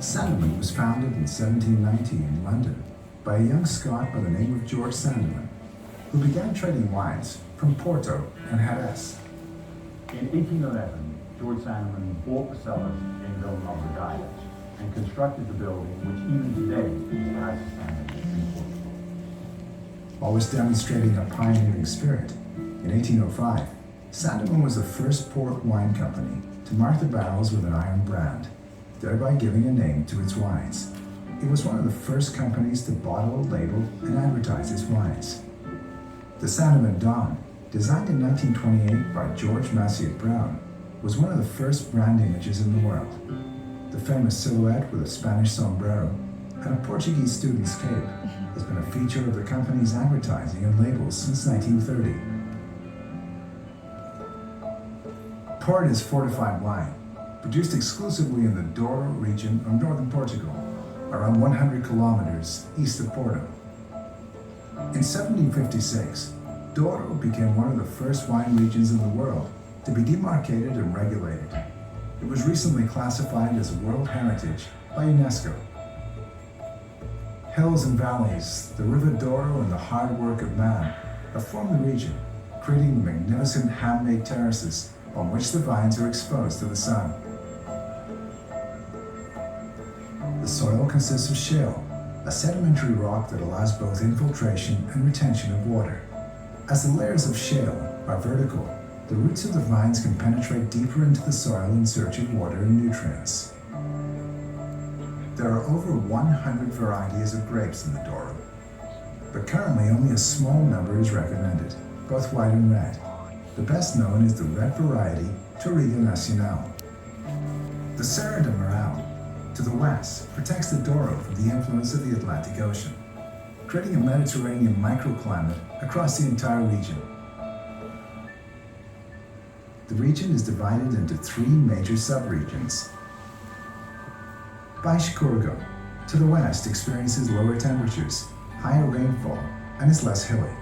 Sandman was founded in 1790 in London by a young Scot by the name of George Sandman, who began trading wines from Porto and Jerez. In 1811, George Sandman bought the cellars in Villanova and constructed the building which even today is the highest standard in Portugal. Always demonstrating a pioneering spirit, in 1805, Sandman was the first port wine company to mark the barrels with an iron brand, thereby giving a name to its wines. It was one of the first companies to bottle, label, and advertise its wines. The Sandman Dawn, designed in 1928 by George Maciot Brown, was one of the first brand images in the world. The famous silhouette with a Spanish sombrero and a Portuguese student's cape has been a feature of the company's advertising and labels since 1930. Port is fortified wine, produced exclusively in the Douro region of northern Portugal, around 100 kilometers east of Porto. In 1756, Douro became one of the first wine regions in the world to be demarcated and regulated. It was recently classified as a World Heritage by UNESCO. Hills and valleys, the River Douro and the hard work of man have formed the region, creating the magnificent handmade terraces on which the vines are exposed to the sun. The soil consists of shale, a sedimentary rock that allows both infiltration and retention of water. As the layers of shale are vertical, the roots of the vines can penetrate deeper into the soil in search of water and nutrients. There are over 100 varieties of grapes in the Douro, but currently only a small number is recommended, both white and red. The best known is the red variety Touriga Nacional. The Serra de Moral, to the west, protects the Douro from the influence of the Atlantic Ocean, creating a Mediterranean microclimate across the entire region. The region is divided into three major subregions. Baixo Corgo, to the west, experiences lower temperatures, higher rainfall, and is less hilly.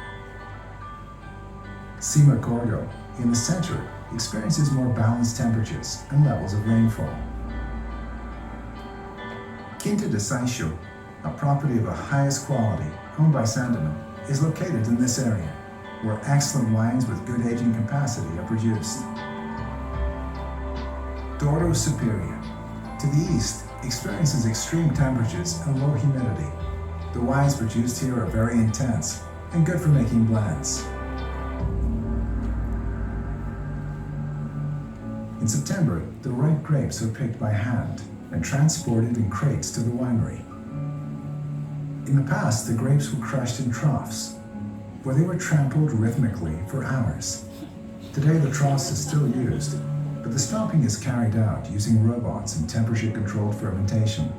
Cima Corgo, in the center, experiences more balanced temperatures and levels of rainfall. Quinta de Saixo, a property of the highest quality owned by Sandman, is located in this area, where excellent wines with good aging capacity are produced. Douro Superior, to the east, experiences extreme temperatures and low humidity. The wines produced here are very intense and good for making blends. In September, the ripe grapes are picked by hand and transported in crates to the winery. In the past, the grapes were crushed in troughs, where they were trampled rhythmically for hours. Today, the troughs are still used, but the stomping is carried out using robots and temperature-controlled fermentation,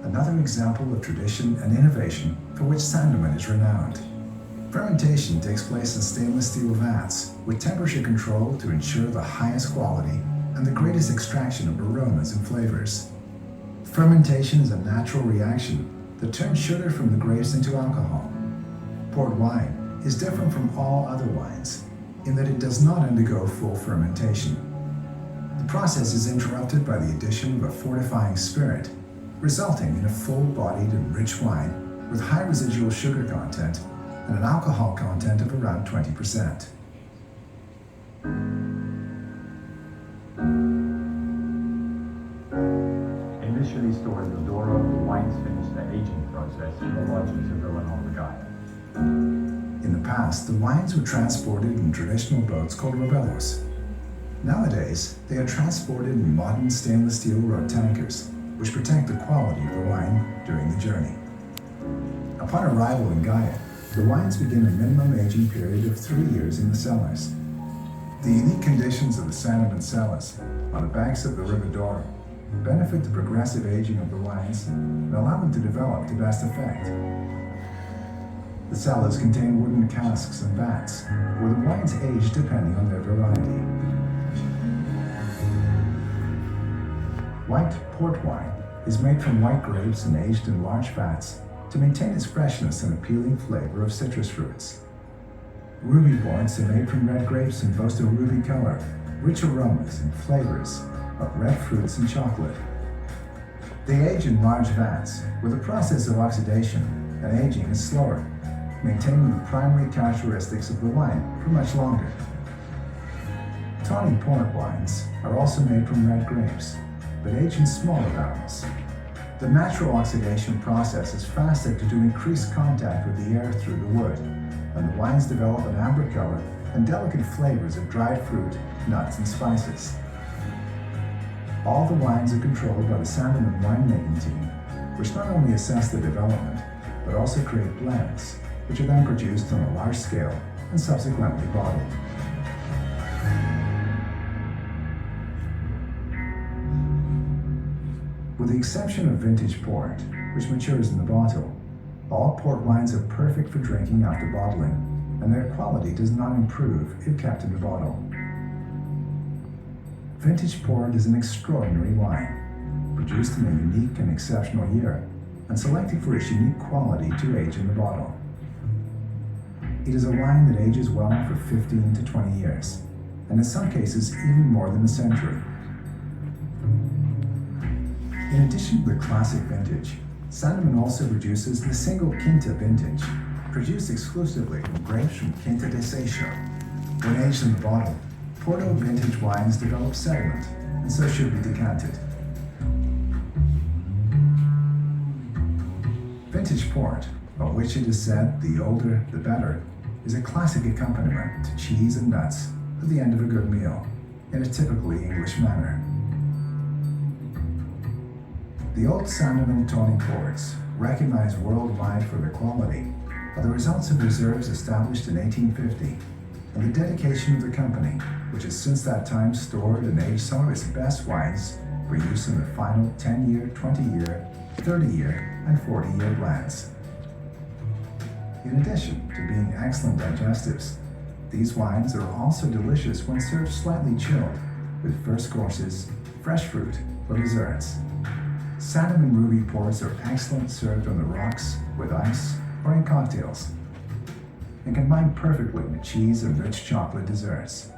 another example of tradition and innovation for which Sandman is renowned. Fermentation takes place in stainless steel vats with temperature control to ensure the highest quality and the greatest extraction of aromas and flavors. Fermentation is a natural reaction that turns sugar from the grapes into alcohol. Port wine is different from all other wines in that it does not undergo full fermentation. The process is interrupted by the addition of a fortifying spirit, resulting in a full-bodied and rich wine with high residual sugar content and an alcohol content of around 20%. Initially stored in the Douro, the wines finished the aging process in the lodges of Villanova. In the past, the wines were transported in traditional boats called rebelos. Nowadays, they are transported in modern stainless steel road tankers, which protect the quality of the wine during the journey. Upon arrival in Gaia, the wines begin a minimum aging period of 3 years in the cellars. The unique conditions of the Sandman cellars on the banks of the River Douro benefit the progressive aging of the wines and allow them to develop to best effect. The cellars contain wooden casks and vats, where the wines age depending on their variety. White port wine is made from white grapes and aged in large vats to maintain its freshness and appealing flavor of citrus fruits. Ruby ports are made from red grapes and boast a ruby color, rich aromas and flavors of red fruits and chocolate. They age in large vats, where the process of oxidation and aging is slower, maintaining the primary characteristics of the wine for much longer. Tawny port wines are also made from red grapes, but age in smaller barrels. The natural oxidation process is faster due to increased contact with the air through the wood, and the wines develop an amber color and delicate flavors of dried fruit, nuts, and spices. All the wines are controlled by the Sandman winemaking team, which not only assess the development, but also create blends, which are then produced on a large scale and subsequently bottled. With the exception of vintage port, which matures in the bottle, all port wines are perfect for drinking after bottling, and their quality does not improve if kept in the bottle. Vintage port is an extraordinary wine, produced in a unique and exceptional year, and selected for its unique quality to age in the bottle. It is a wine that ages well for 15 to 20 years, and in some cases even more than a century. In addition to the classic vintage, Sandman also produces the single Quinta vintage, produced exclusively from grapes from Quinta de Seixo. When aged in the bottle, Porto vintage wines develop sediment, and so should be decanted. Vintage port, of which it is said the older the better, is a classic accompaniment to cheese and nuts at the end of a good meal, in a typically English manner. The old Sandman tawny ports, recognized worldwide for their quality, are the results of reserves established in 1850 and the dedication of the company, which has since that time stored and aged some of its best wines for use in the final 10-year, 20-year, 30-year, and 40-year blends. In addition to being excellent digestives, these wines are also delicious when served slightly chilled, with first courses, fresh fruit, or desserts. Sandman ruby ports are excellent served on the rocks, with ice, or in cocktails, and combine perfectly with cheese and rich chocolate desserts.